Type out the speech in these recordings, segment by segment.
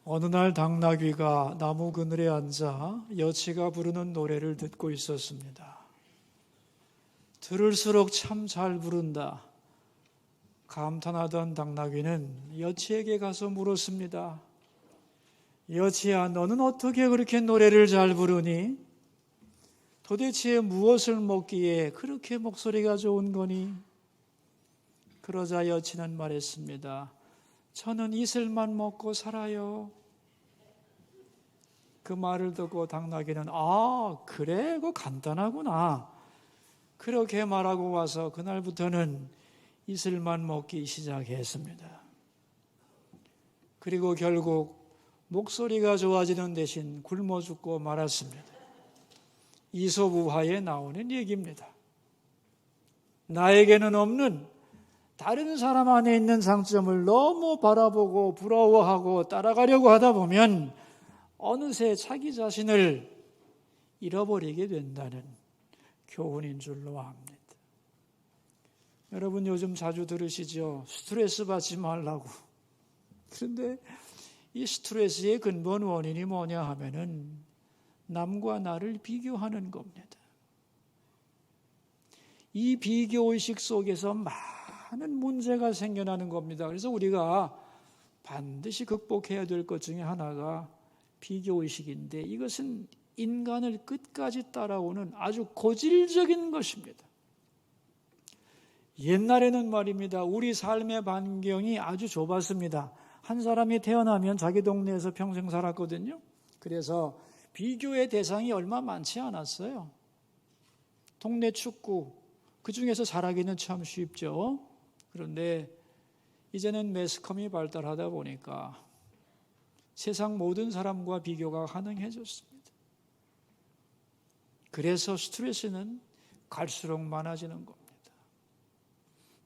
어느 날 당나귀가 나무 그늘에 앉아 여치가 부르는 노래를 듣고 있었습니다. 들을수록 참 잘 부른다. 감탄하던 당나귀는 여치에게 가서 물었습니다. 여치야, 너는 어떻게 그렇게 노래를 잘 부르니? 도대체 무엇을 먹기에 그렇게 목소리가 좋은 거니? 그러자 여치는 말했습니다. 저는 이슬만 먹고 살아요. 그 말을 듣고 당나귀는 그래? 그거 간단하구나. 그렇게 말하고 와서 그날부터는 이슬만 먹기 시작했습니다. 그리고 결국 목소리가 좋아지는 대신 굶어 죽고 말았습니다. 이솝우화에 나오는 얘기입니다. 나에게는 없는 다른 사람 안에 있는 장점을 너무 바라보고 부러워하고 따라가려고 하다 보면 어느새 자기 자신을 잃어버리게 된다는 교훈인 줄로 압니다. 여러분 요즘 자주 들으시죠? 스트레스 받지 말라고. 그런데 이 스트레스의 근본 원인이 뭐냐 하면은 남과 나를 비교하는 겁니다. 이 비교의식 속에서 많은 문제가 생겨나는 겁니다. 그래서 우리가 반드시 극복해야 될 것 중에 하나가 비교의식인데 이것은 인간을 끝까지 따라오는 아주 고질적인 것입니다. 옛날에는 말입니다. 우리 삶의 반경이 아주 좁았습니다. 한 사람이 태어나면 자기 동네에서 평생 살았거든요. 그래서 비교의 대상이 얼마 많지 않았어요. 동네 축구, 그 중에서 잘하기는 참 쉽죠. 그런데 이제는 매스컴이 발달하다 보니까 세상 모든 사람과 비교가 가능해졌습니다. 그래서 스트레스는 갈수록 많아지는 겁니다.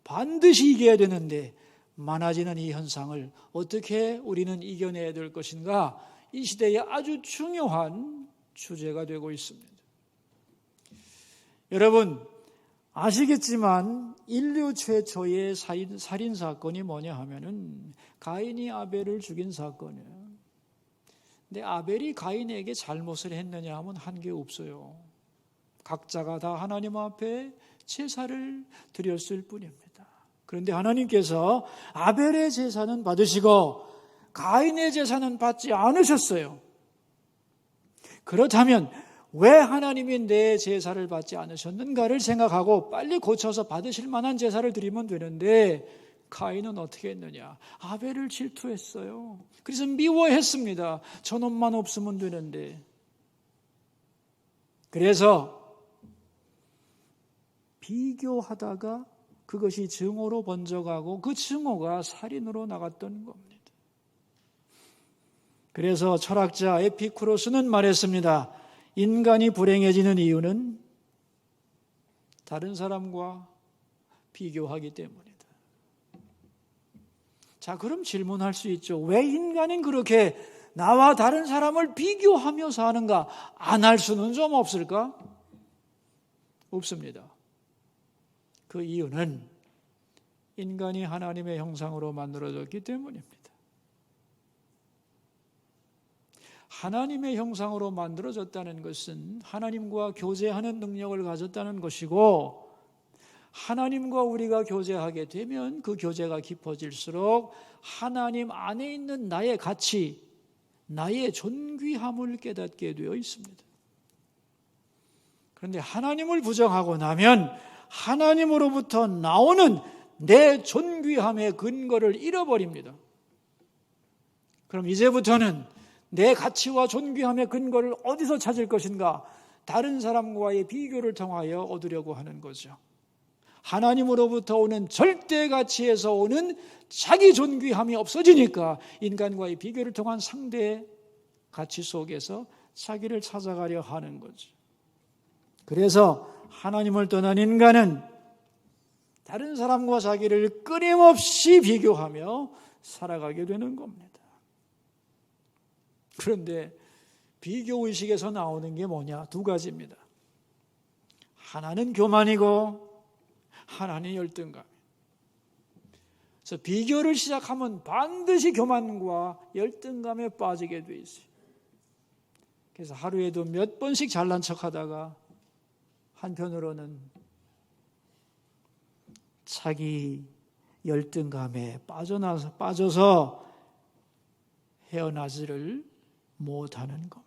반드시 이겨야 되는데 많아지는 이 현상을 어떻게 우리는 이겨내야 될 것인가? 이 시대에 아주 중요한 주제가 되고 있습니다. 여러분 아시겠지만 인류 최초의 살인 사건이 뭐냐 하면은 가인이 아벨을 죽인 사건이에요. 근데 아벨이 가인에게 잘못을 했느냐 하면 한 게 없어요. 각자가 다 하나님 앞에 제사를 드렸을 뿐입니다. 그런데 하나님께서 아벨의 제사는 받으시고 가인의 제사는 받지 않으셨어요. 그렇다면 왜 하나님이 내 제사를 받지 않으셨는가를 생각하고 빨리 고쳐서 받으실 만한 제사를 드리면 되는데 가인은 어떻게 했느냐? 아벨을 질투했어요. 그래서 미워했습니다. 저놈만 없으면 되는데. 그래서 비교하다가 그것이 증오로 번져가고 그 증오가 살인으로 나갔던 겁니다. 그래서 철학자 에피쿠로스는 말했습니다. 인간이 불행해지는 이유는 다른 사람과 비교하기 때문이다. 자, 그럼 질문할 수 있죠. 왜 인간은 그렇게 나와 다른 사람을 비교하며 사는가? 안 할 수는 좀 없을까? 없습니다. 그 이유는 인간이 하나님의 형상으로 만들어졌기 때문입니다. 하나님의 형상으로 만들어졌다는 것은 하나님과 교제하는 능력을 가졌다는 것이고 하나님과 우리가 교제하게 되면 그 교제가 깊어질수록 하나님 안에 있는 나의 가치, 나의 존귀함을 깨닫게 되어 있습니다. 그런데 하나님을 부정하고 나면 하나님으로부터 나오는 내 존귀함의 근거를 잃어버립니다. 그럼 이제부터는 내 가치와 존귀함의 근거를 어디서 찾을 것인가? 다른 사람과의 비교를 통하여 얻으려고 하는 거죠. 하나님으로부터 오는 절대 가치에서 오는 자기 존귀함이 없어지니까 인간과의 비교를 통한 상대의 가치 속에서 자기를 찾아가려 하는 거죠. 그래서 하나님을 떠난 인간은 다른 사람과 자기를 끊임없이 비교하며 살아가게 되는 겁니다. 그런데 비교의식에서 나오는 게 뭐냐? 두 가지입니다. 하나는 교만이고 하나는 열등감. 그래서 비교를 시작하면 반드시 교만과 열등감에 빠지게 돼 있어요. 그래서 하루에도 몇 번씩 잘난 척하다가 한편으로는 자기 열등감에 빠져서 헤어나지를 못하는 겁니다.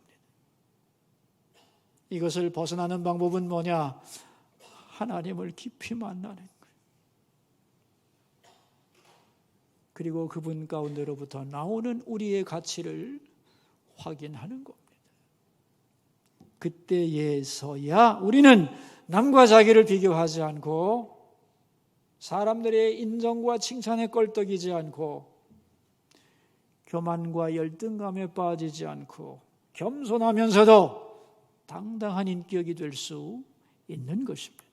이것을 벗어나는 방법은 뭐냐? 하나님을 깊이 만나는 거예요. 그리고 그분 가운데로부터 나오는 우리의 가치를 확인하는 겁니다. 그때에서야 우리는 남과 자기를 비교하지 않고 사람들의 인정과 칭찬에 껄떡이지 않고 교만과 열등감에 빠지지 않고 겸손하면서도 당당한 인격이 될 수 있는 것입니다.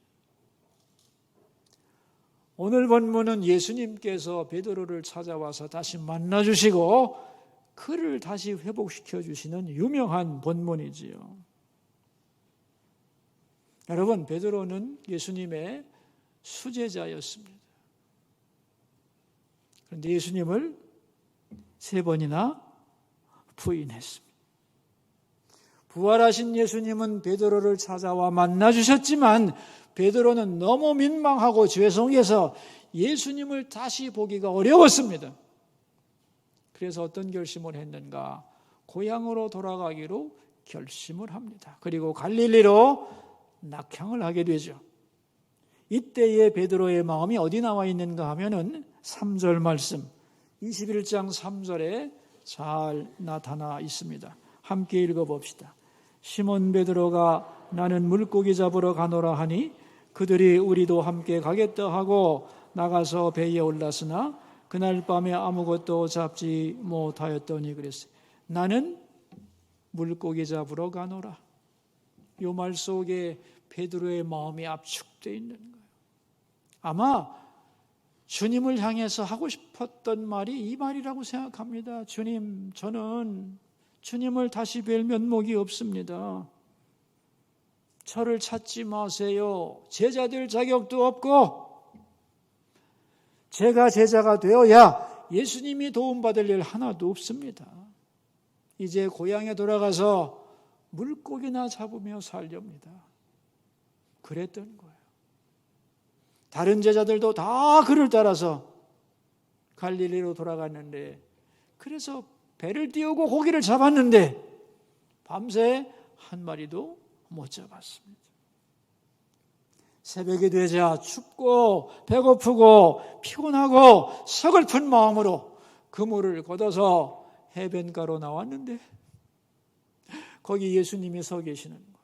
오늘 본문은 예수님께서 베드로를 찾아와서 다시 만나주시고 그를 다시 회복시켜 주시는 유명한 본문이지요. 여러분, 베드로는 예수님의 수제자였습니다. 그런데 예수님을 3번이나 부인했습니다. 부활하신 예수님은 베드로를 찾아와 만나주셨지만 베드로는 너무 민망하고 죄송해서 예수님을 다시 보기가 어려웠습니다. 그래서 어떤 결심을 했는가? 고향으로 돌아가기로 결심을 합니다. 그리고 갈릴리로 낙향을 하게 되죠. 이때의 베드로의 마음이 어디 나와 있는가 하면은 3절 말씀 21장 3절에 잘 나타나 있습니다. 함께 읽어봅시다. 시몬 베드로가 나는 물고기 잡으러 가노라 하니 그들이 우리도 함께 가겠다 하고 나가서 배에 올랐으나 그날 밤에 아무것도 잡지 못하였더니 그랬어요. 나는 물고기 잡으러 가노라. 이 말 속에 베드로의 마음이 압축되어 있는 거예요. 아마 주님을 향해서 하고 싶었던 말이 이 말이라고 생각합니다. 주님, 저는 주님을 다시 뵐 면목이 없습니다. 저를 찾지 마세요. 제자 될 자격도 없고 제가 제자가 되어야 예수님이 도움받을 일 하나도 없습니다. 이제 고향에 돌아가서 물고기나 잡으며 살렵니다. 그랬던 거예요. 다른 제자들도 다 그를 따라서 갈릴리로 돌아갔는데 그래서 배를 띄우고 고기를 잡았는데 밤새 한 마리도 못 잡았습니다. 새벽이 되자 춥고 배고프고 피곤하고 서글픈 마음으로 그물을 걷어서 해변가로 나왔는데 거기 예수님이 서 계시는 거예요.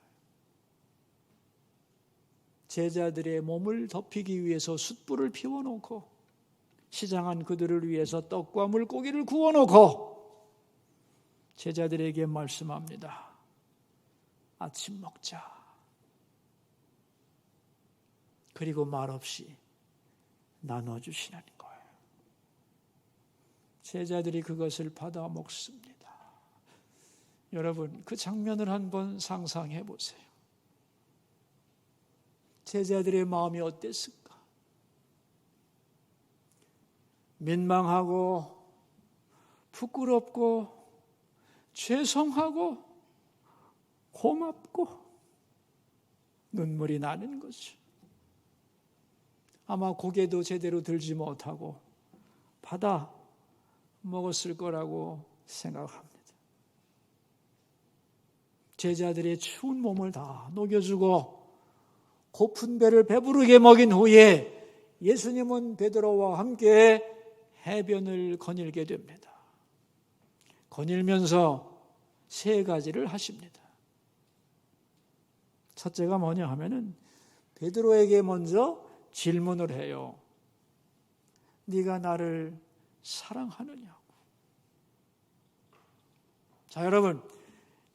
제자들의 몸을 덮이기 위해서 숯불을 피워놓고 시장한 그들을 위해서 떡과 물고기를 구워놓고 제자들에게 말씀합니다. 아침 먹자. 그리고 말없이 나눠주시는 거예요. 제자들이 그것을 받아 먹습니다. 여러분, 그 장면을 한번 상상해 보세요. 제자들의 마음이 어땠을까? 민망하고 부끄럽고 죄송하고 고맙고 눈물이 나는 거죠. 아마 고개도 제대로 들지 못하고 받아 먹었을 거라고 생각합니다. 제자들의 추운 몸을 다 녹여주고 고픈 배를 배부르게 먹인 후에 예수님은 베드로와 함께 해변을 거닐게 됩니다. 거닐면서 3가지를 하십니다. 첫째가 뭐냐 하면은 베드로에게 먼저 질문을 해요. 네가 나를 사랑하느냐고. 자, 여러분,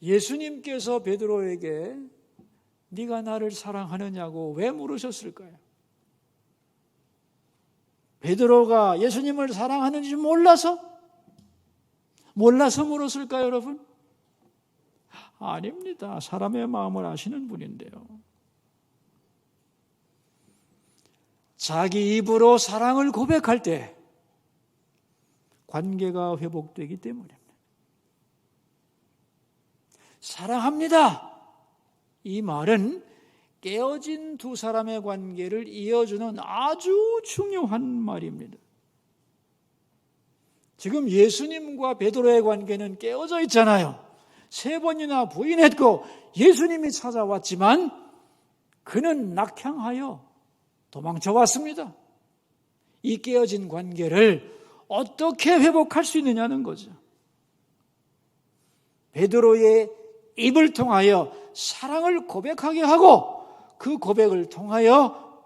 예수님께서 베드로에게 네가 나를 사랑하느냐고 왜 물으셨을까요? 베드로가 예수님을 사랑하는지 몰라서 물었을까요, 여러분? 아닙니다. 사람의 마음을 아시는 분인데요. 자기 입으로 사랑을 고백할 때 관계가 회복되기 때문입니다. 사랑합니다. 이 말은 깨어진 두 사람의 관계를 이어주는 아주 중요한 말입니다. 지금 예수님과 베드로의 관계는 깨어져 있잖아요. 3번이나 부인했고 예수님이 찾아왔지만 그는 낙향하여 도망쳐 왔습니다. 이 깨어진 관계를 어떻게 회복할 수 있느냐는 거죠. 베드로의 입을 통하여 사랑을 고백하게 하고 그 고백을 통하여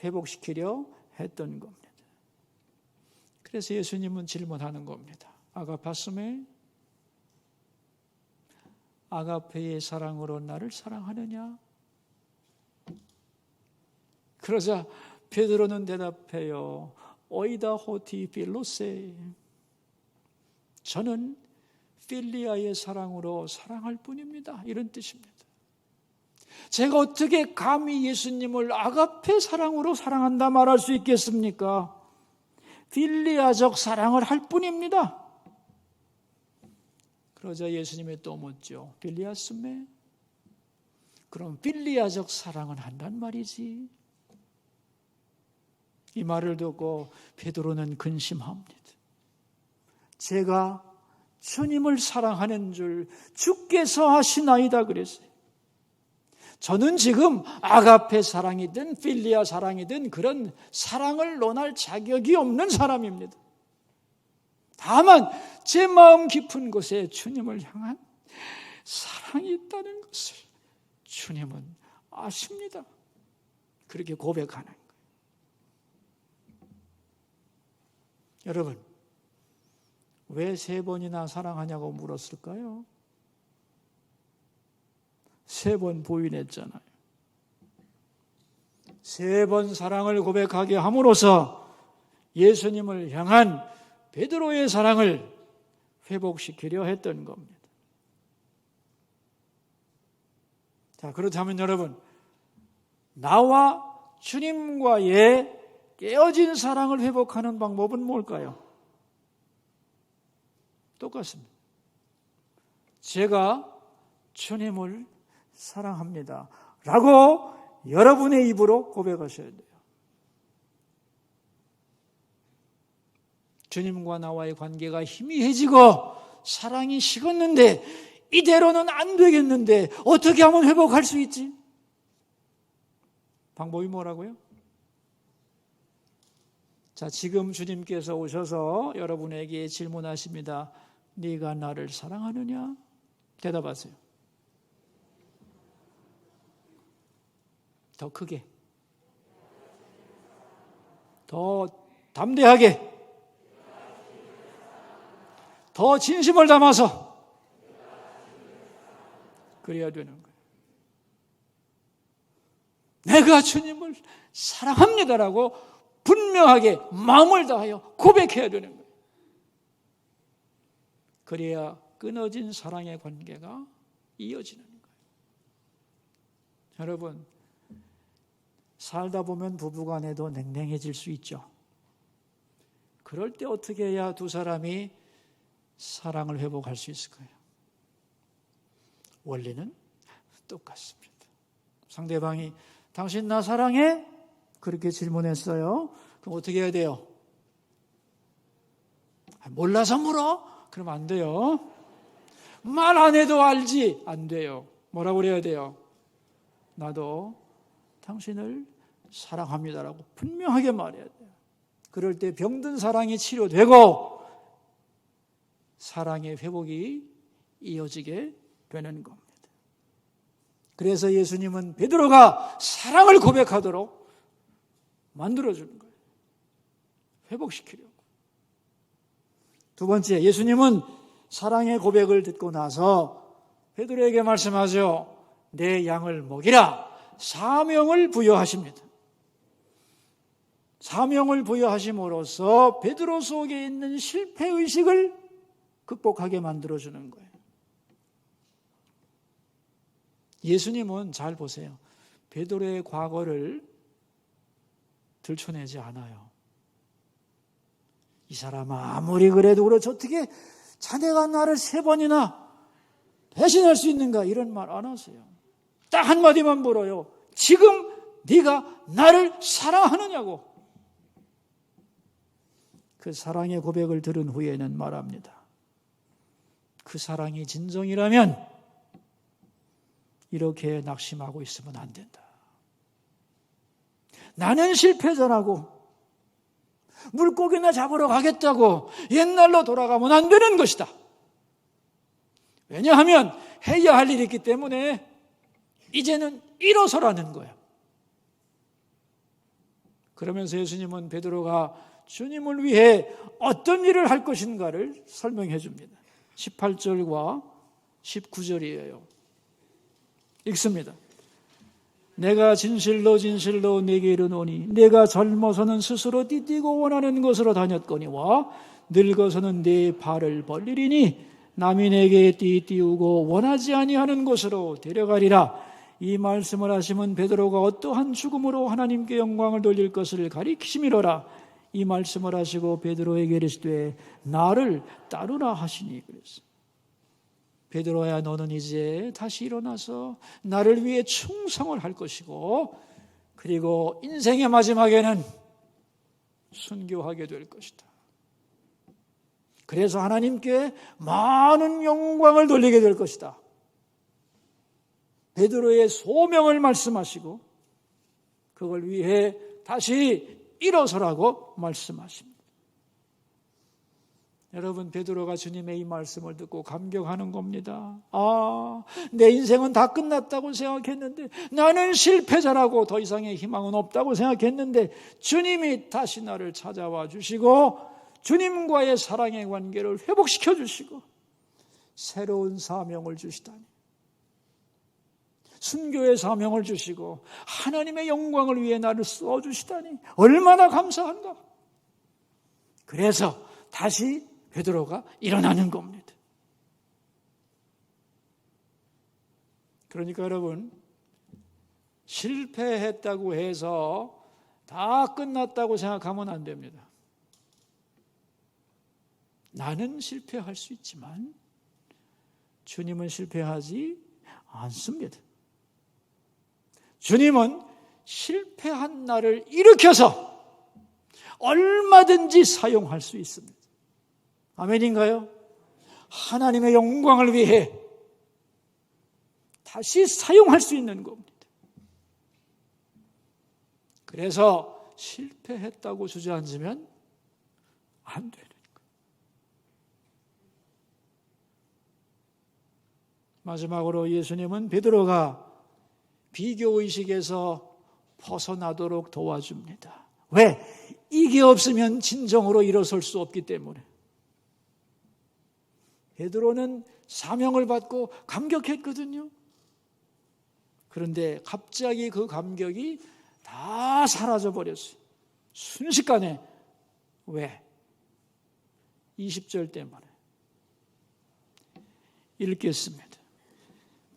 회복시키려 했던 겁니다. 그래서 예수님은 질문하는 겁니다. 아가파스메, 아가페의 사랑으로 나를 사랑하느냐? 그러자 베드로는 대답해요. 오이다 호티 필로세. 저는 필리아의 사랑으로 사랑할 뿐입니다. 이런 뜻입니다. 제가 어떻게 감히 예수님을 아가페 사랑으로 사랑한다 말할 수 있겠습니까? 필리아적 사랑을 할 뿐입니다. 그러자 예수님이 또 묻죠. 필리아스메? 그럼 필리아적 사랑은 한단 말이지. 이 말을 듣고 베드로는 근심합니다. 제가 주님을 사랑하는 줄 주께서 아시나이다 그랬어요. 저는 지금 아가페 사랑이든 필리아 사랑이든 그런 사랑을 논할 자격이 없는 사람입니다. 다만 제 마음 깊은 곳에 주님을 향한 사랑이 있다는 것을 주님은 아십니다. 그렇게 고백하는 거예요. 여러분, 왜 3번이나 사랑하냐고 물었을까요? 3번 부인했잖아요. 3번 사랑을 고백하게 함으로써 예수님을 향한 베드로의 사랑을 회복시키려 했던 겁니다. 자, 그렇다면 여러분, 나와 주님과의 깨어진 사랑을 회복하는 방법은 뭘까요? 똑같습니다. 제가 주님을 사랑합니다. 라고 여러분의 입으로 고백하셔야 돼요. 주님과 나와의 관계가 희미해지고 사랑이 식었는데 이대로는 안 되겠는데 어떻게 하면 회복할 수 있지? 방법이 뭐라고요? 자, 지금 주님께서 오셔서 여러분에게 질문하십니다. 네가 나를 사랑하느냐? 대답하세요. 더 크게, 더 담대하게, 더 진심을 담아서 그래야 되는 거예요. 내가 주님을 사랑합니다라고 분명하게 마음을 다하여 고백해야 되는 거예요. 그래야 끊어진 사랑의 관계가 이어지는 거예요. 여러분, 살다 보면 부부간에도 냉랭해질 수 있죠. 그럴 때 어떻게 해야 두 사람이 사랑을 회복할 수 있을까요? 원리는 똑같습니다. 상대방이 당신 나 사랑해? 그렇게 질문했어요. 그럼 어떻게 해야 돼요? 몰라서 물어? 그러면 안 돼요. 말 안 해도 알지? 안 돼요. 뭐라고 그래야 돼요? 나도 당신을 사랑합니다라고 분명하게 말해야 돼요. 그럴 때 병든 사랑이 치료되고 사랑의 회복이 이어지게 되는 겁니다. 그래서 예수님은 베드로가 사랑을 고백하도록 만들어주는 거예요. 회복시키려고. 두 번째, 예수님은 사랑의 고백을 듣고 나서 베드로에게 말씀하죠. 내 양을 먹이라. 사명을 부여하십니다. 사명을 부여하심으로써 베드로 속에 있는 실패의식을 극복하게 만들어주는 거예요. 예수님은 잘 보세요. 베드로의 과거를 들춰내지 않아요. 이 사람아, 아무리 그래도 그렇지 어떻게 자네가 나를 3번이나 배신할 수 있는가? 이런 말 안 하세요. 딱 한마디만 물어요. 지금 네가 나를 사랑하느냐고. 그 사랑의 고백을 들은 후에는 말합니다. 그 사랑이 진정이라면 이렇게 낙심하고 있으면 안 된다. 나는 실패자라고, 물고기나 잡으러 가겠다고 옛날로 돌아가면 안 되는 것이다. 왜냐하면 해야 할 일이 있기 때문에 이제는 일어서라는 거예요. 그러면서 예수님은 베드로가 주님을 위해 어떤 일을 할 것인가를 설명해 줍니다. 18절과 19절이에요. 읽습니다. 내가 진실로 진실로 네게 이르노니 내가 젊어서는 스스로 띠띠고 원하는 곳으로 다녔거니와 늙어서는 네 발을 벌리리니 남이 내게 띠띠우고 원하지 아니하는 곳으로 데려가리라. 이 말씀을 하시면 베드로가 어떠한 죽음으로 하나님께 영광을 돌릴 것을 가리키심이로라. 이 말씀을 하시고 베드로에게 이르시되 나를 따르라 하시니 그랬어. 베드로야, 너는 이제 다시 일어나서 나를 위해 충성을 할 것이고 그리고 인생의 마지막에는 순교하게 될 것이다. 그래서 하나님께 많은 영광을 돌리게 될 것이다. 베드로의 소명을 말씀하시고 그걸 위해 다시 일어서라고 말씀하십니다. 여러분, 베드로가 주님의 이 말씀을 듣고 감격하는 겁니다. 내 인생은 다 끝났다고 생각했는데, 나는 실패자라고 더 이상의 희망은 없다고 생각했는데 주님이 다시 나를 찾아와 주시고 주님과의 사랑의 관계를 회복시켜 주시고 새로운 사명을 주시다니, 순교의 사명을 주시고 하나님의 영광을 위해 나를 써주시다니 얼마나 감사한가. 그래서 다시 베드로가 일어나는 겁니다. 그러니까 여러분, 실패했다고 해서 다 끝났다고 생각하면 안 됩니다. 나는 실패할 수 있지만 주님은 실패하지 않습니다. 주님은 실패한 나를 일으켜서 얼마든지 사용할 수 있습니다. 아멘인가요? 하나님의 영광을 위해 다시 사용할 수 있는 겁니다. 그래서 실패했다고 주저앉으면 안 되는 거예요. 마지막으로 예수님은 베드로가 비교의식에서 벗어나도록 도와줍니다. 왜? 이게 없으면 진정으로 일어설 수 없기 때문에. 베드로는 사명을 받고 감격했거든요. 그런데 갑자기 그 감격이 다 사라져버렸어요. 순식간에. 왜? 20절 때문에. 읽겠습니다.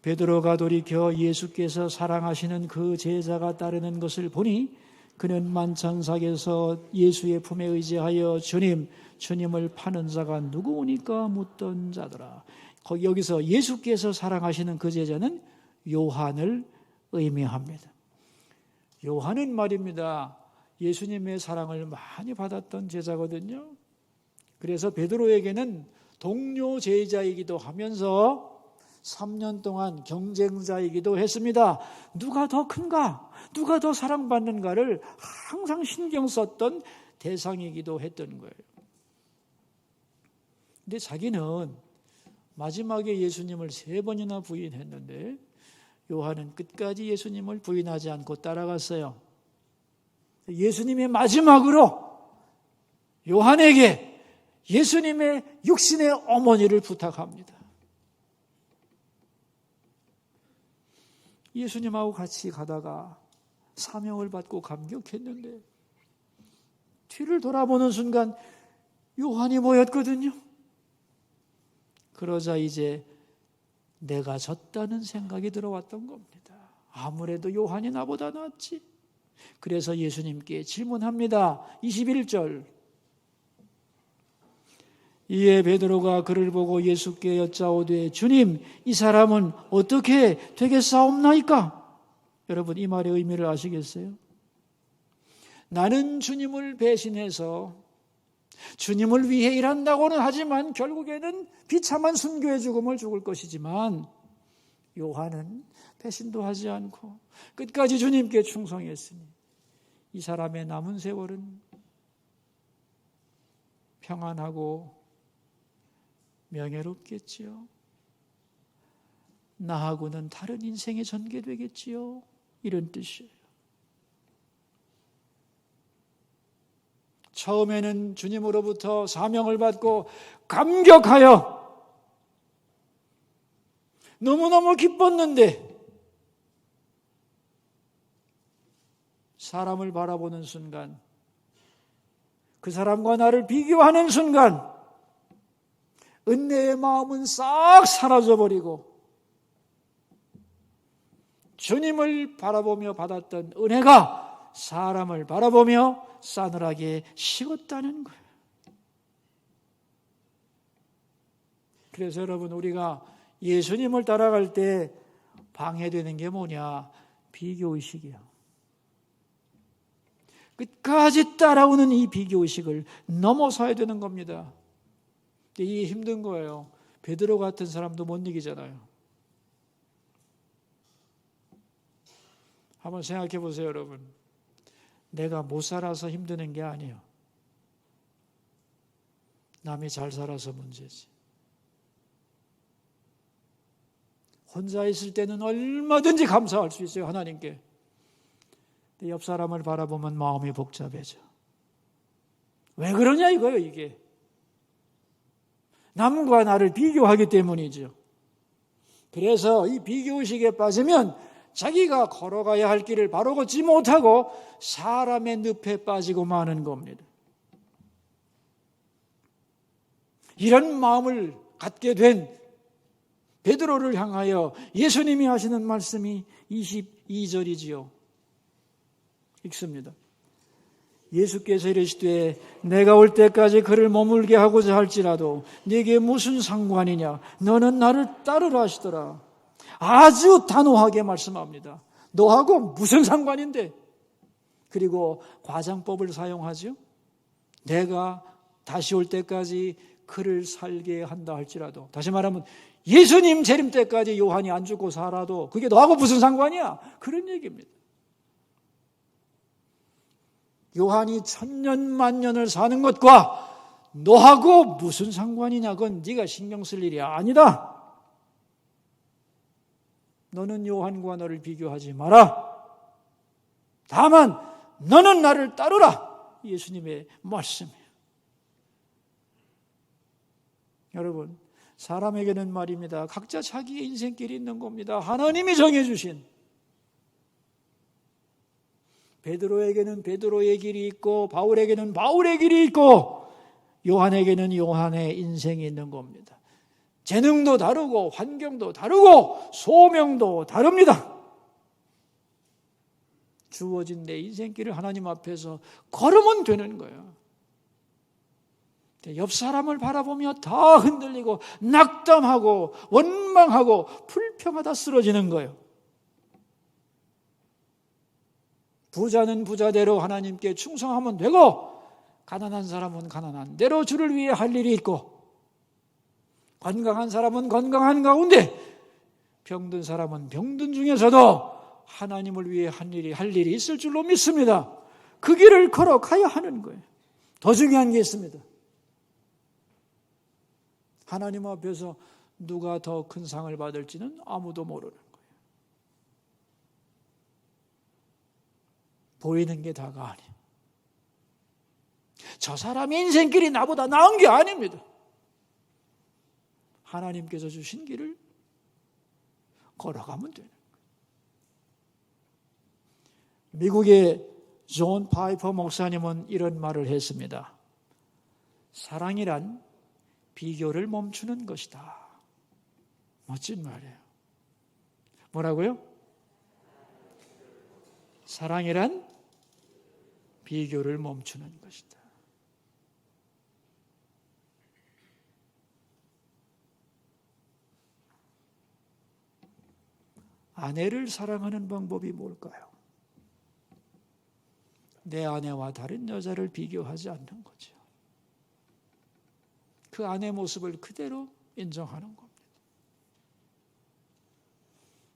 베드로가 돌이켜 예수께서 사랑하시는 그 제자가 따르는 것을 보니 그는 만찬석에서 예수의 품에 의지하여 주님을 파는 자가 누구오니까 묻던 자더라. 여기서 예수께서 사랑하시는 그 제자는 요한을 의미합니다. 요한은 말입니다, 예수님의 사랑을 많이 받았던 제자거든요. 그래서 베드로에게는 동료 제자이기도 하면서 3년 동안 경쟁자이기도 했습니다. 누가 더 큰가? 누가 더 사랑받는가를 항상 신경 썼던 대상이기도 했던 거예요. 근데 자기는 마지막에 예수님을 3번이나 부인했는데 요한은 끝까지 예수님을 부인하지 않고 따라갔어요. 예수님이 마지막으로 요한에게 예수님의 육신의 어머니를 부탁합니다. 예수님하고 같이 가다가 사명을 받고 감격했는데 뒤를 돌아보는 순간 요한이 보였거든요. 그러자 이제 내가 졌다는 생각이 들어왔던 겁니다. 아무래도 요한이 나보다 낫지. 그래서 예수님께 질문합니다. 21절 이에 베드로가 그를 보고 예수께 여짜오되 주님, 이 사람은 어떻게 되겠사옵나이까? 여러분, 이 말의 의미를 아시겠어요? 나는 주님을 배신해서 주님을 위해 일한다고는 하지만 결국에는 비참한 순교의 죽음을 죽을 것이지만, 요한은 배신도 하지 않고 끝까지 주님께 충성했으니 이 사람의 남은 세월은 평안하고 명예롭겠지요. 나하고는 다른 인생이 전개되겠지요. 이런 뜻이에요. 처음에는 주님으로부터 사명을 받고 감격하여 너무너무 기뻤는데, 사람을 바라보는 순간, 그 사람과 나를 비교하는 순간 은혜의 마음은 싹 사라져버리고 주님을 바라보며 받았던 은혜가 사람을 바라보며 싸늘하게 식었다는 거예요. 그래서 여러분, 우리가 예수님을 따라갈 때 방해되는 게 뭐냐? 비교의식이야. 끝까지 따라오는 이 비교의식을 넘어서야 되는 겁니다. 이게 힘든 거예요. 베드로 같은 사람도 못 이기잖아요. 한번 생각해 보세요, 여러분. 내가 못 살아서 힘드는 게 아니에요. 남이 잘 살아서 문제지. 혼자 있을 때는 얼마든지 감사할 수 있어요, 하나님께. 근데 옆 사람을 바라보면 마음이 복잡해져. 왜 그러냐 이거예요, 이게. 남과 나를 비교하기 때문이죠. 그래서 이 비교의식에 빠지면 자기가 걸어가야 할 길을 바로 걷지 못하고 사람의 늪에 빠지고 마는 겁니다. 이런 마음을 갖게 된 베드로를 향하여 예수님이 하시는 말씀이 22절이지요. 읽습니다. 예수께서 이르시되 내가 올 때까지 그를 머물게 하고자 할지라도 네게 무슨 상관이냐? 너는 나를 따르라 하시더라. 아주 단호하게 말씀합니다. 너하고 무슨 상관인데? 그리고 과장법을 사용하죠. 내가 다시 올 때까지 그를 살게 한다 할지라도, 다시 말하면 예수님 재림 때까지 요한이 안 죽고 살아도 그게 너하고 무슨 상관이야? 그런 얘기입니다. 요한이 1000년 만년을 사는 것과 너하고 무슨 상관이냐? 그건 네가 신경 쓸 일이 아니다. 너는 요한과 너를 비교하지 마라. 다만 너는 나를 따르라. 예수님의 말씀이에요. 여러분, 사람에게는 말입니다. 각자 자기의 인생길이 있는 겁니다. 하나님이 정해주신. 베드로에게는 베드로의 길이 있고 바울에게는 바울의 길이 있고 요한에게는 요한의 인생이 있는 겁니다. 재능도 다르고 환경도 다르고 소명도 다릅니다. 주어진 내 인생길을 하나님 앞에서 걸으면 되는 거예요. 옆 사람을 바라보며 다 흔들리고 낙담하고 원망하고 불평하다 쓰러지는 거예요. 부자는 부자대로 하나님께 충성하면 되고, 가난한 사람은 가난한 대로 주를 위해 할 일이 있고, 건강한 사람은 건강한 가운데, 병든 사람은 병든 중에서도 하나님을 위해 할 일이 있을 줄로 믿습니다. 그 길을 걸어가야 하는 거예요. 더 중요한 게 있습니다. 하나님 앞에서 누가 더 큰 상을 받을지는 아무도 모르는 거예요. 보이는 게 다가 아니에요. 저 사람의 인생길이 나보다 나은 게 아닙니다. 하나님께서 주신 길을 걸어가면 되는 거예요. 미국의 존 파이퍼 목사님은 이런 말을 했습니다. 사랑이란 비교를 멈추는 것이다. 멋진 말이에요. 뭐라고요? 사랑이란 비교를 멈추는 것이다. 아내를 사랑하는 방법이 뭘까요? 내 아내와 다른 여자를 비교하지 않는 거죠. 그 아내 모습을 그대로 인정하는 겁니다.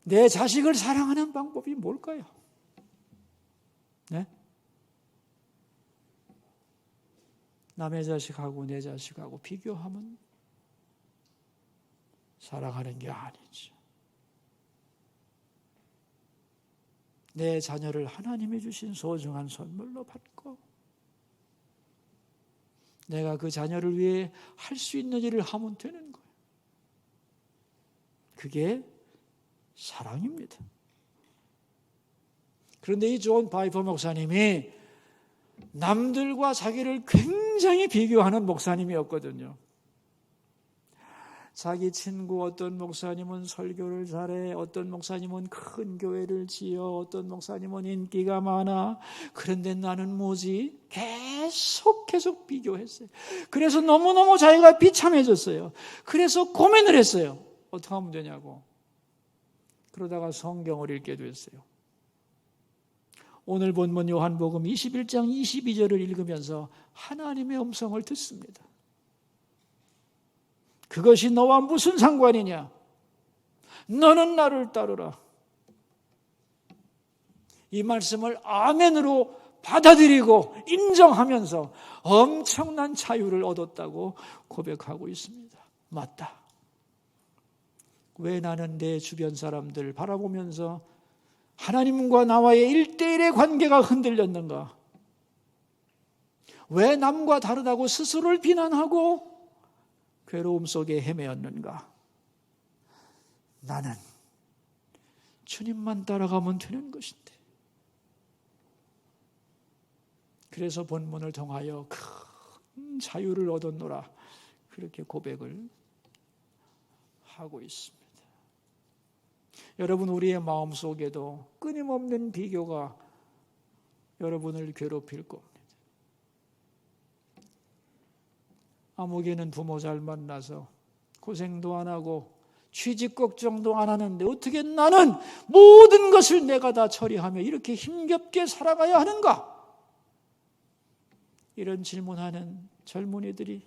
내 자식을 사랑하는 방법이 뭘까요? 네? 남의 자식하고 내 자식하고 비교하면 사랑하는 게 아니죠. 내 자녀를 하나님이 주신 소중한 선물로 받고 내가 그 자녀를 위해 할 수 있는 일을 하면 되는 거예요. 그게 사랑입니다. 그런데 이 존 바이퍼 목사님이 남들과 자기를 굉장히 비교하는 목사님이었거든요. 자기 친구 어떤 목사님은 설교를 잘해, 어떤 목사님은 큰 교회를 지어, 어떤 목사님은 인기가 많아. 그런데 나는 뭐지? 계속 비교했어요. 그래서 너무너무 자기가 비참해졌어요. 그래서 고민을 했어요. 어떻게 하면 되냐고. 그러다가 성경을 읽게 됐어요. 오늘 본문 요한복음 21장 22절을 읽으면서 하나님의 음성을 듣습니다. 그것이 너와 무슨 상관이냐? 너는 나를 따르라. 이 말씀을 아멘으로 받아들이고 인정하면서 엄청난 자유를 얻었다고 고백하고 있습니다. 맞다. 왜 나는 내 주변 사람들 바라보면서 하나님과 나와의 1:1의 관계가 흔들렸는가? 왜 남과 다르다고 스스로를 비난하고 괴로움 속에 헤매었는가? 나는 주님만 따라가면 되는 것인데. 그래서 본문을 통하여 큰 자유를 얻었노라. 그렇게 고백을 하고 있습니다. 여러분, 우리의 마음속에도 끊임없는 비교가 여러분을 괴롭힐 겁니다. 아무개는 부모 잘 만나서 고생도 안 하고 취직 걱정도 안 하는데 어떻게 나는 모든 것을 내가 다 처리하며 이렇게 힘겹게 살아가야 하는가? 이런 질문하는 젊은이들이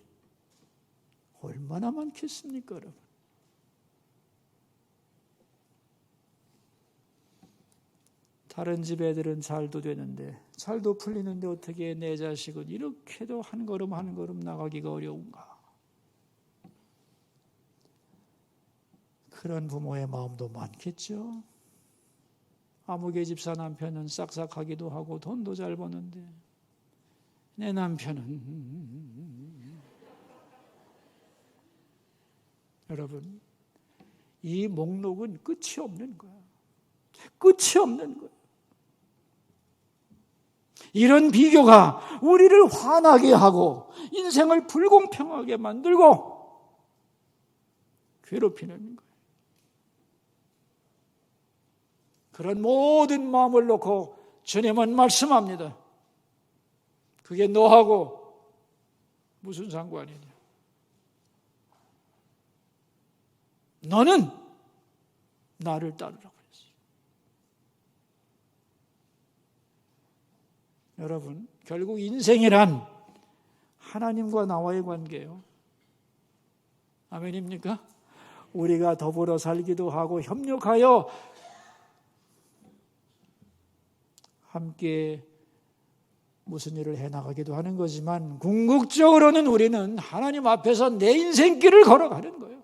얼마나 많겠습니까, 여러분? 다른 집 애들은 잘도 되는데 잘도 풀리는데 어떻게 내 자식은 이렇게도 한 걸음 한 걸음 나가기가 어려운가? 그런 부모의 마음도 많겠죠. 아무개 집사 남편은 싹싹하기도 하고 돈도 잘 버는데 내 남편은 여러분, 이 목록은 끝이 없는 거야. 끝이 없는 거야. 이런 비교가 우리를 화나게 하고 인생을 불공평하게 만들고 괴롭히는 거예요. 그런 모든 마음을 놓고 주님은 말씀합니다. 그게 너하고 무슨 상관이냐? 너는 나를 따르라고 했어요. 여러분, 결국 인생이란 하나님과 나와의 관계예요. 아멘입니까? 우리가 더불어 살기도 하고 협력하여 함께 무슨 일을 해나가기도 하는 거지만 궁극적으로는 우리는 하나님 앞에서 내 인생길을 걸어가는 거예요.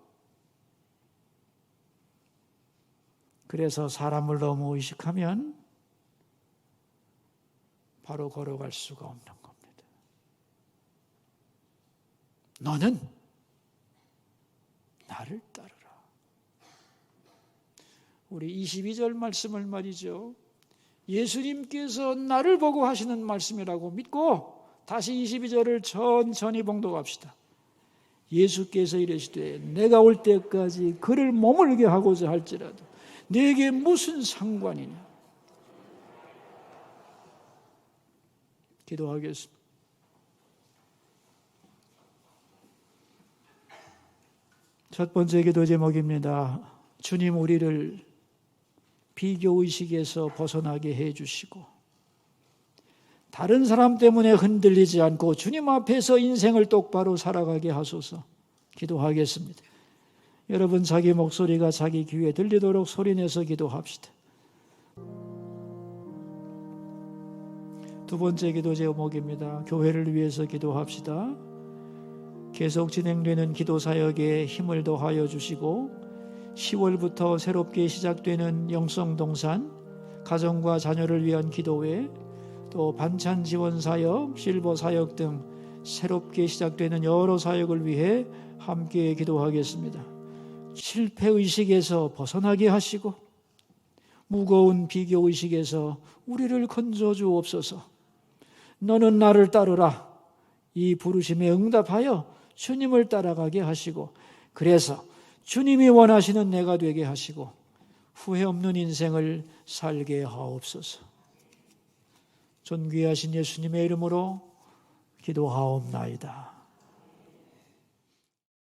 그래서 사람을 너무 의식하면 바로 걸어갈 수가 없는 겁니다. 너는 나를 따르라. 우리 22절 말씀을 말이죠. 예수님께서 나를 보고 하시는 말씀이라고 믿고 다시 22절을 천천히 봉독합시다. 예수께서 이르시되 내가 올 때까지 그를 머물게 하고자 할지라도 내게 무슨 상관이냐? 기도하겠습니다. 첫 번째 기도 제목입니다. 주님, 우리를 비교의식에서 벗어나게 해주시고 다른 사람 때문에 흔들리지 않고 주님 앞에서 인생을 똑바로 살아가게 하소서. 기도하겠습니다. 여러분 자기 목소리가 자기 귀에 들리도록 소리내서 기도합시다. 두 번째 기도 제목입니다. 교회를 위해서 기도합시다. 계속 진행되는 기도 사역에 힘을 더하여 주시고 10월부터 새롭게 시작되는 영성동산 가정과 자녀를 위한 기도회 또 반찬 지원 사역, 실버 사역 등 새롭게 시작되는 여러 사역을 위해 함께 기도하겠습니다. 실패의식에서 벗어나게 하시고 무거운 비교의식에서 우리를 건져 주옵소서. 너는 나를 따르라. 이 부르심에 응답하여 주님을 따라가게 하시고 그래서 주님이 원하시는 내가 되게 하시고 후회 없는 인생을 살게 하옵소서. 존귀하신 예수님의 이름으로 기도하옵나이다.